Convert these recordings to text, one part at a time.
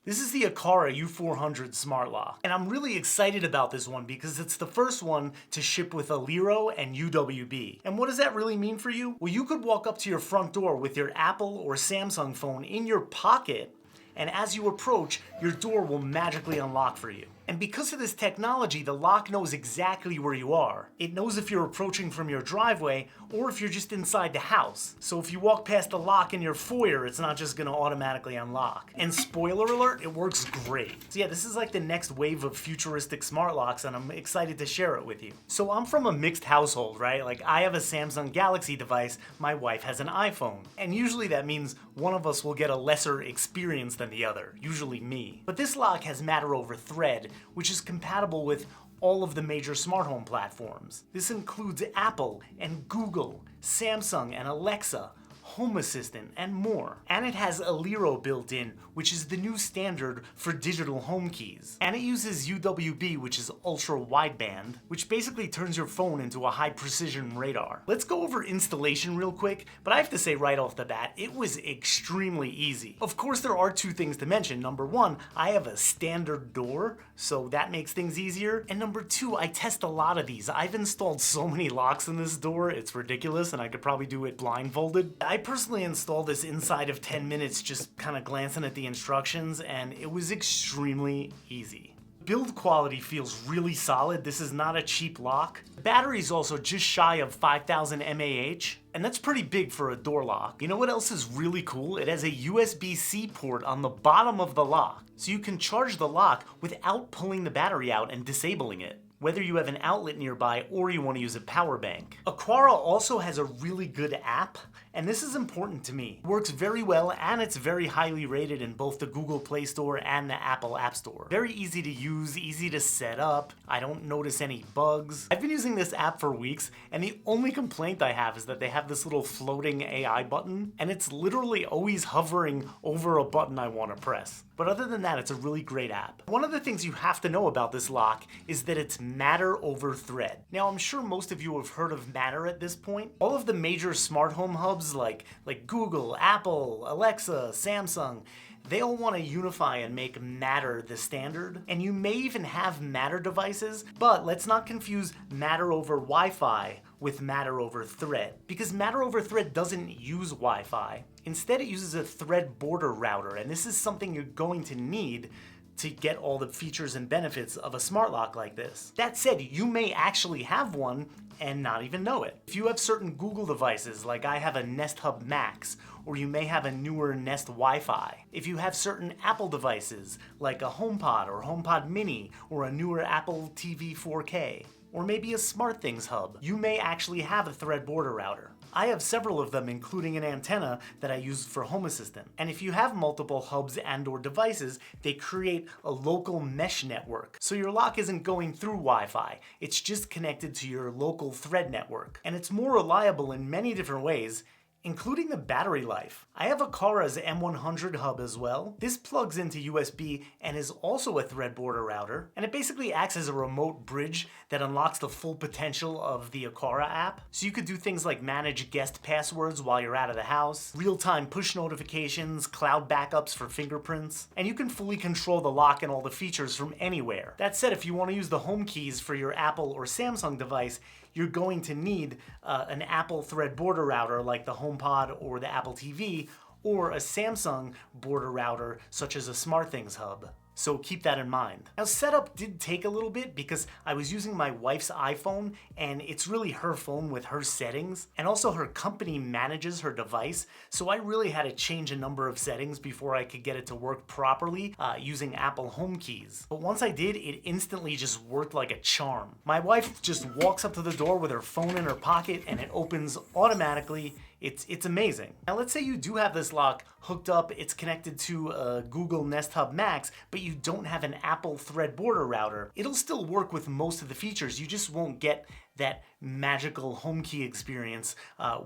This is the Aqara U400 Smart Lock, and I'm really excited about this one because it's the first one to ship with Aliro and UWB. And what does that really mean for you? Well, you could walk up to your front door with your Apple or Samsung phone in your pocket, and as you approach, your door will magically unlock for you. And because of this technology, the lock knows exactly where you are. It knows if you're approaching from your driveway or if you're just inside the house. So if you walk past the lock in your foyer, it's not just gonna automatically unlock. And spoiler alert, it works great. So yeah, this is like the next wave of futuristic smart locks, and I'm excited to share it with you. So I'm from a mixed household, right? Like I have a Samsung Galaxy device, my wife has an iPhone. And usually that means one of us will get a lesser experience than the other, usually me. But this lock has matter over thread, which is compatible with all of the major smart home platforms. This includes Apple and Google, Samsung and Alexa, Home Assistant, and more. And it has Aliro built in, which is the new standard for digital home keys. And it uses UWB, which is Ultra-Wideband, which basically turns your phone into a high-precision radar. Let's go over installation real quick, but I have to say right off the bat, it was extremely easy. Of course, there are two things to mention. Number one, I have a standard door, so that makes things easier. And number two, I test a lot of these. I've installed so many locks in this door, it's ridiculous, and I could probably do it blindfolded. I personally installed this inside of 10 minutes, just kind of glancing at the instructions, and it was extremely easy. Build quality feels really solid. This is not a cheap lock. The battery is also just shy of 5,000 mAh, and that's pretty big for a door lock. You know what else is really cool? It has a USB-C port on the bottom of the lock, so you can charge the lock without pulling the battery out and disabling it, whether you have an outlet nearby or you want to use a power bank. Aqara also has a really good app, and this is important to me. It works very well, and it's very highly rated in both the Google Play Store and the Apple App Store. Very easy to use, easy to set up. I don't notice any bugs. I've been using this app for weeks, and the only complaint I have is that they have this little floating AI button, and it's literally always hovering over a button I want to press. But other than that, it's a really great app. One of the things you have to know about this lock is that it's matter over thread. Now, I'm sure most of you have heard of Matter at this point. All of the major smart home hubs like Google, Apple, Alexa, Samsung, they all want to unify and make Matter the standard. And you may even have Matter devices, but let's not confuse Matter over Wi-Fi with Matter over Thread, because Matter over Thread doesn't use Wi-Fi. Instead, it uses a thread border router, and this is something you're going to need to get all the features and benefits of a smart lock like this. That said, you may actually have one and not even know it. If you have certain Google devices, like I have a Nest Hub Max, or you may have a newer Nest Wi-Fi. If you have certain Apple devices, like a HomePod or HomePod Mini, or a newer Apple TV 4K, or maybe a SmartThings hub, you may actually have a thread border router. I have several of them, including an antenna that I use for Home Assistant. And if you have multiple hubs and/or devices, they create a local mesh network. So your lock isn't going through Wi-Fi, it's just connected to your local thread network. And it's more reliable in many different ways, including the battery life. I have Aqara's M100 hub as well. This plugs into USB and is also a thread border router, and it basically acts as a remote bridge that unlocks the full potential of the Aqara app. So you could do things like manage guest passwords while you're out of the house, real-time push notifications, cloud backups for fingerprints, and you can fully control the lock and all the features from anywhere. That said, if you want to use the home keys for your Apple or Samsung device, you're going to need an Apple thread border router like the HomePod or the Apple TV, or a Samsung border router such as a SmartThings hub. So keep that in mind. Now, setup did take a little bit because I was using my wife's iPhone, and it's really her phone with her settings, and also her company manages her device, so I really had to change a number of settings before I could get it to work properly using Apple Home keys. But once I did, it instantly just worked like a charm. My wife just walks up to the door with her phone in her pocket, and it opens automatically. It's amazing. Now let's say you do have this lock hooked up, it's connected to a Google Nest Hub Max, but you don't have an Apple thread border router. It'll still work with most of the features, you just won't get that magical home key experience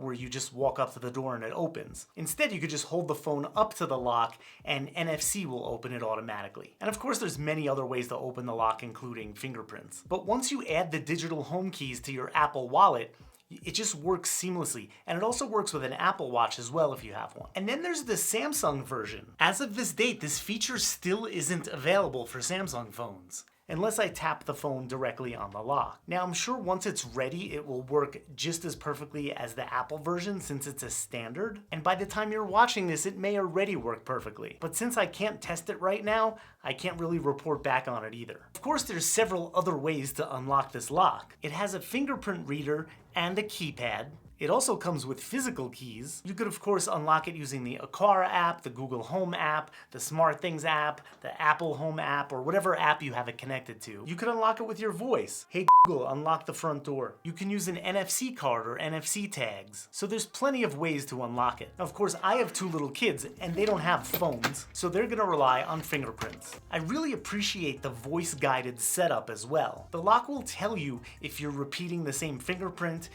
where you just walk up to the door and it opens. Instead, you could just hold the phone up to the lock and NFC will open it automatically. And of course, there's many other ways to open the lock, including fingerprints. But once you add the digital home keys to your Apple Wallet, It just works seamlessly, and it also works with an Apple Watch as well if you have one. And then there's the Samsung version. As of this date, this feature still isn't available for Samsung phones, unless I tap the phone directly on the lock. Now, I'm sure once it's ready, it will work just as perfectly as the Apple version since it's a standard. And by the time you're watching this, it may already work perfectly. But since I can't test it right now, I can't really report back on it either. Of course, there's several other ways to unlock this lock. It has a fingerprint reader and a keypad. It also comes with physical keys. You could of course unlock it using the Aqara app, the Google Home app, the SmartThings app, the Apple Home app, or whatever app you have it connected to. You could unlock it with your voice. Hey Google, unlock the front door. You can use an NFC card or NFC tags. So there's plenty of ways to unlock it. Now, of course, I have 2 little kids and they don't have phones, so they're gonna rely on fingerprints. I really appreciate the voice-guided setup as well. The lock will tell you if you're repeating the same fingerprint,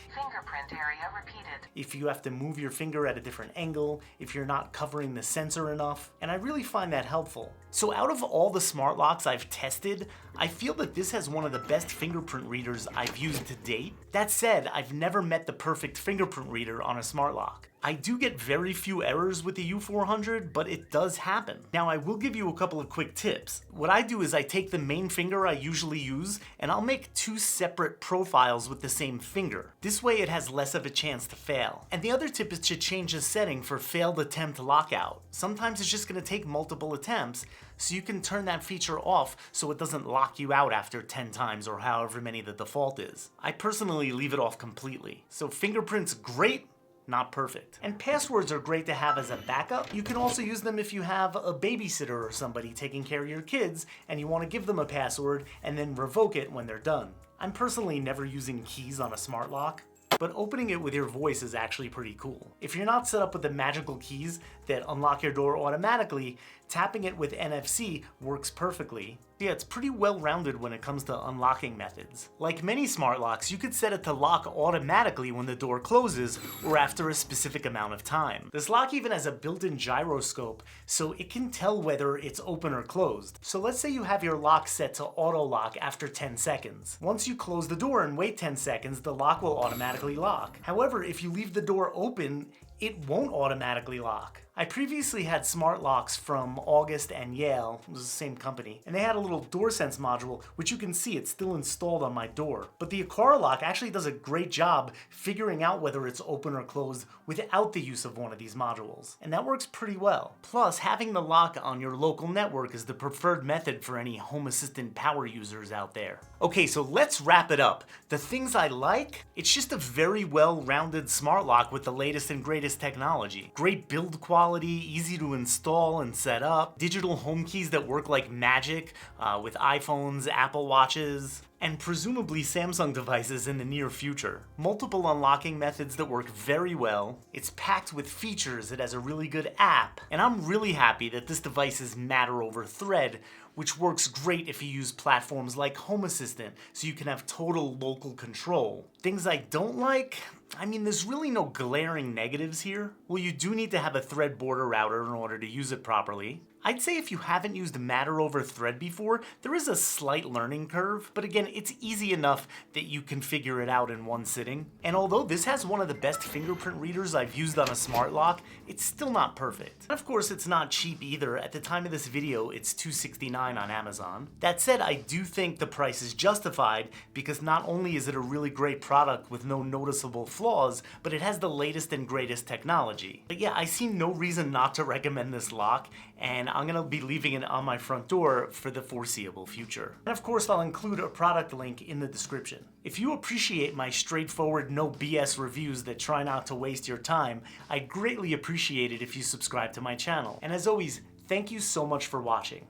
area repeated, if you have to move your finger at a different angle, if you're not covering the sensor enough, and I really find that helpful. So out of all the smart locks I've tested, I feel that this has one of the best fingerprint readers I've used to date. That said, I've never met the perfect fingerprint reader on a smart lock. I do get very few errors with the U400, but it does happen. Now, I will give you a couple of quick tips. What I do is I take the main finger I usually use, and I'll make 2 separate profiles with the same finger. This way it has less of a chance to fail. And the other tip is to change the setting for failed attempt lockout. Sometimes it's just gonna take multiple attempts, so you can turn that feature off so it doesn't lock you out after 10 times or however many the default is. I personally leave it off completely. So fingerprints, great, not perfect. And passwords are great to have as a backup. You can also use them if you have a babysitter or somebody taking care of your kids and you want to give them a password and then revoke it when they're done. I'm personally never using keys on a smart lock, but opening it with your voice is actually pretty cool. If you're not set up with the magical keys that unlock your door automatically, tapping it with NFC works perfectly. Yeah, it's pretty well-rounded when it comes to unlocking methods. Like many smart locks, you could set it to lock automatically when the door closes or after a specific amount of time. This lock even has a built-in gyroscope, so it can tell whether it's open or closed. So let's say you have your lock set to auto lock after 10 seconds. Once you close the door and wait 10 seconds, the lock will automatically lock. However, if you leave the door open, it won't automatically lock. I previously had smart locks from August and Yale, it was the same company, and they had a little DoorSense module, which you can see it's still installed on my door. But the Aqara lock actually does a great job figuring out whether it's open or closed without the use of one of these modules, and that works pretty well. Plus, having the lock on your local network is the preferred method for any Home Assistant power users out there. Okay, so let's wrap it up. The things I like, it's just a very well-rounded smart lock with the latest and greatest technology. Great build quality, easy to install and set up, digital home keys that work like magic with iPhones, Apple Watches, and presumably Samsung devices in the near future. Multiple unlocking methods that work very well. It's packed with features, it has a really good app, and I'm really happy that this device is Matter over Thread, which works great if you use platforms like Home Assistant, so you can have total local control. Things I don't like? I mean, there's really no glaring negatives here. Well, you do need to have a Thread border router in order to use it properly. I'd say if you haven't used Matter over Thread before, there is a slight learning curve, but again, it's easy enough that you can figure it out in one sitting. And although this has one of the best fingerprint readers I've used on a smart lock, it's still not perfect. And of course, it's not cheap either. At the time of this video, it's $269 on Amazon. That said, I do think the price is justified because not only is it a really great product with no noticeable flaws, but it has the latest and greatest technology. But yeah, I see no reason not to recommend this lock, and I'm gonna be leaving it on my front door for the foreseeable future. And of course, I'll include a product link in the description. If you appreciate my straightforward, no BS reviews that try not to waste your time, I'd greatly appreciate it if you subscribe to my channel. And as always, thank you so much for watching.